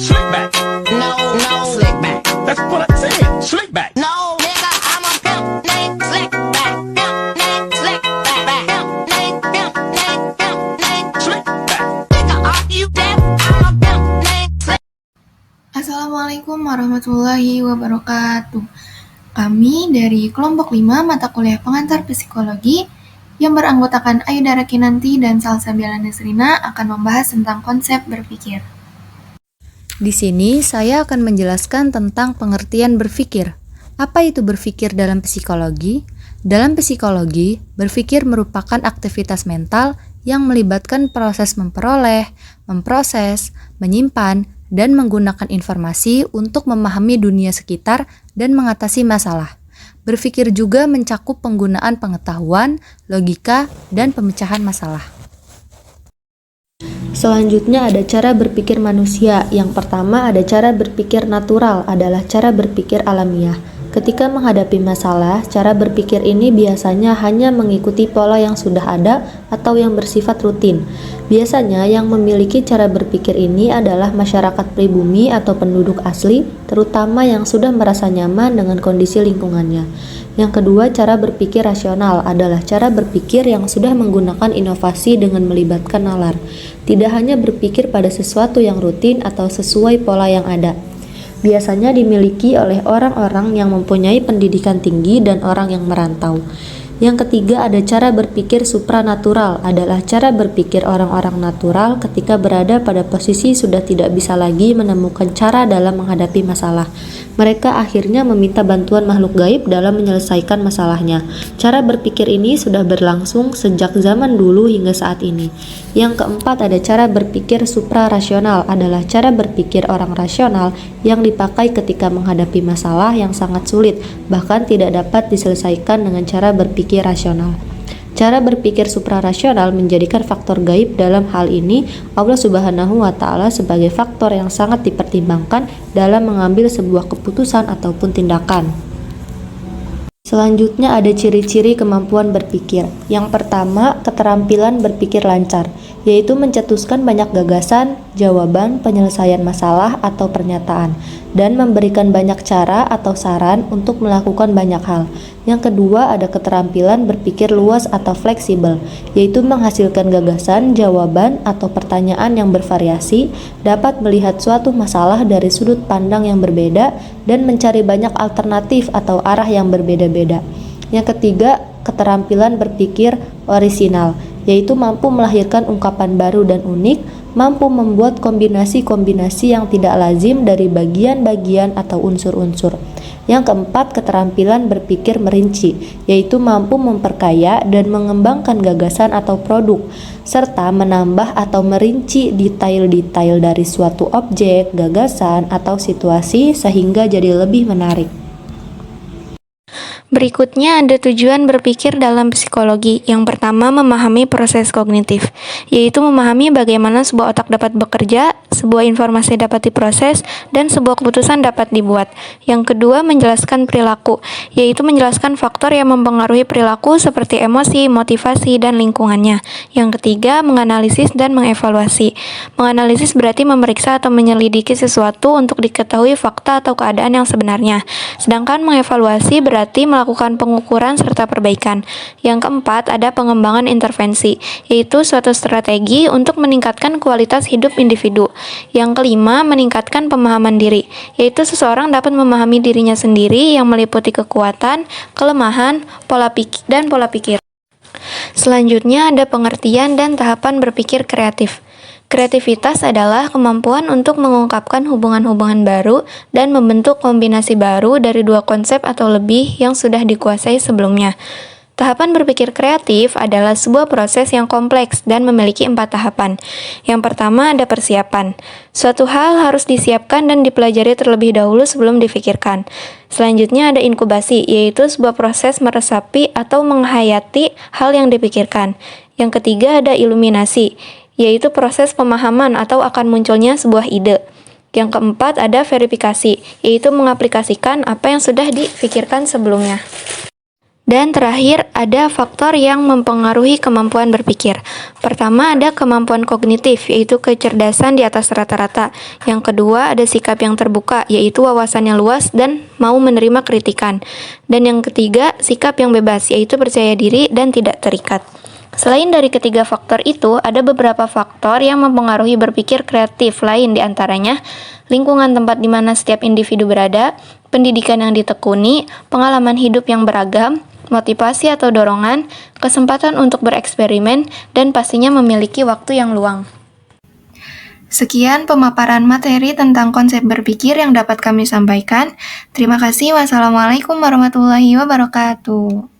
Slick back. No, no, slick back. That's what I said. Slick back. No, nigga, I'm a pimp named Slick back. Pimp named Slick back. Pimp named Slick back. Nigga, are you deaf? I'm a pimp named Slick. Assalamualaikum warahmatullahi wabarakatuh. Kami dari kelompok 5 mata kuliah pengantar psikologi yang beranggotakan Ayudara Kinanti dan Salsabila Nesrina akan membahas tentang konsep berpikir. Di sini saya akan menjelaskan tentang pengertian berpikir. Apa itu berpikir dalam psikologi? Dalam psikologi, berpikir merupakan aktivitas mental yang melibatkan proses memperoleh, memproses, menyimpan, dan menggunakan informasi untuk memahami dunia sekitar dan mengatasi masalah. Berpikir juga mencakup penggunaan pengetahuan, logika, dan pemecahan masalah. Selanjutnya ada cara berpikir manusia. Yang pertama ada cara berpikir natural, adalah cara berpikir alamiah. Ketika menghadapi masalah, cara berpikir ini biasanya hanya mengikuti pola yang sudah ada atau yang bersifat rutin. Biasanya yang memiliki cara berpikir ini adalah masyarakat pribumi atau penduduk asli, terutama yang sudah merasa nyaman dengan kondisi lingkungannya. Yang kedua, cara berpikir rasional adalah cara berpikir yang sudah menggunakan inovasi dengan melibatkan nalar. Tidak hanya berpikir pada sesuatu yang rutin atau sesuai pola yang ada. Biasanya dimiliki oleh orang-orang yang mempunyai pendidikan tinggi dan orang yang merantau. Yang ketiga ada cara berpikir supranatural, adalah cara berpikir orang-orang natural ketika berada pada posisi sudah tidak bisa lagi menemukan cara dalam menghadapi masalah. Mereka akhirnya meminta bantuan makhluk gaib dalam menyelesaikan masalahnya. Cara berpikir ini sudah berlangsung sejak zaman dulu hingga saat ini. Yang keempat ada cara berpikir suprarasional, adalah cara berpikir orang rasional yang dipakai ketika menghadapi masalah yang sangat sulit, bahkan tidak dapat diselesaikan dengan cara berpikir rasional. Cara berpikir suprarasional menjadikan faktor gaib, dalam hal ini Allah Subhanahu wa Ta'ala, sebagai faktor yang sangat dipertimbangkan dalam mengambil sebuah keputusan ataupun tindakan. Selanjutnya ada ciri-ciri kemampuan berpikir. Yang pertama, keterampilan berpikir lancar, yaitu mencetuskan banyak gagasan, jawaban, penyelesaian masalah atau pernyataan, dan memberikan banyak cara atau saran untuk melakukan banyak hal. Yang kedua ada keterampilan berpikir luas atau fleksibel, yaitu menghasilkan gagasan, jawaban, atau pertanyaan yang bervariasi, dapat melihat suatu masalah dari sudut pandang yang berbeda, dan mencari banyak alternatif atau arah yang berbeda-beda. Yang ketiga, keterampilan berpikir orisinal, yaitu mampu melahirkan ungkapan baru dan unik, mampu membuat kombinasi-kombinasi yang tidak lazim dari bagian-bagian atau unsur-unsur. Yang keempat, keterampilan berpikir merinci, yaitu mampu memperkaya dan mengembangkan gagasan atau produk, serta menambah atau merinci detail-detail dari suatu objek, gagasan, atau situasi sehingga jadi lebih menarik. Berikutnya ada tujuan berpikir dalam psikologi. Yang pertama, memahami proses kognitif, yaitu memahami bagaimana sebuah otak dapat bekerja, sebuah informasi dapat diproses, dan sebuah keputusan dapat dibuat. Yang kedua, menjelaskan perilaku, yaitu menjelaskan faktor yang mempengaruhi perilaku seperti emosi, motivasi, dan lingkungannya. Yang ketiga, menganalisis dan mengevaluasi. Menganalisis berarti memeriksa atau menyelidiki sesuatu untuk diketahui fakta atau keadaan yang sebenarnya. Sedangkan mengevaluasi berarti melakukan pengukuran serta perbaikan. Yang keempat, ada pengembangan intervensi, yaitu suatu strategi untuk meningkatkan kualitas hidup individu. Yang kelima, meningkatkan pemahaman diri, yaitu seseorang dapat memahami dirinya sendiri yang meliputi kekuatan, kelemahan, pola pikir. Selanjutnya ada pengertian dan tahapan berpikir kreatif. Kreativitas adalah kemampuan untuk mengungkapkan hubungan-hubungan baru dan membentuk kombinasi baru dari dua konsep atau lebih yang sudah dikuasai sebelumnya. Tahapan berpikir kreatif adalah sebuah proses yang kompleks dan memiliki 4 tahapan. Yang pertama ada persiapan. Suatu hal harus disiapkan dan dipelajari terlebih dahulu sebelum difikirkan. Selanjutnya ada inkubasi, yaitu sebuah proses meresapi atau menghayati hal yang dipikirkan. Yang ketiga ada iluminasi, yaitu proses pemahaman atau akan munculnya sebuah ide. Yang keempat ada verifikasi, yaitu mengaplikasikan apa yang sudah dipikirkan sebelumnya. Dan terakhir, ada faktor yang mempengaruhi kemampuan berpikir. Pertama, ada kemampuan kognitif, yaitu kecerdasan di atas rata-rata. Yang kedua, ada sikap yang terbuka, yaitu wawasan yang luas dan mau menerima kritikan. Dan yang ketiga, sikap yang bebas, yaitu percaya diri dan tidak terikat. Selain dari ketiga faktor itu, ada beberapa faktor yang mempengaruhi berpikir kreatif lain diantaranya lingkungan tempat di mana setiap individu berada, pendidikan yang ditekuni, pengalaman hidup yang beragam, motivasi atau dorongan, kesempatan untuk bereksperimen, dan pastinya memiliki waktu yang luang. Sekian pemaparan materi tentang konsep berpikir yang dapat kami sampaikan. Terima kasih. Wassalamualaikum warahmatullahi wabarakatuh.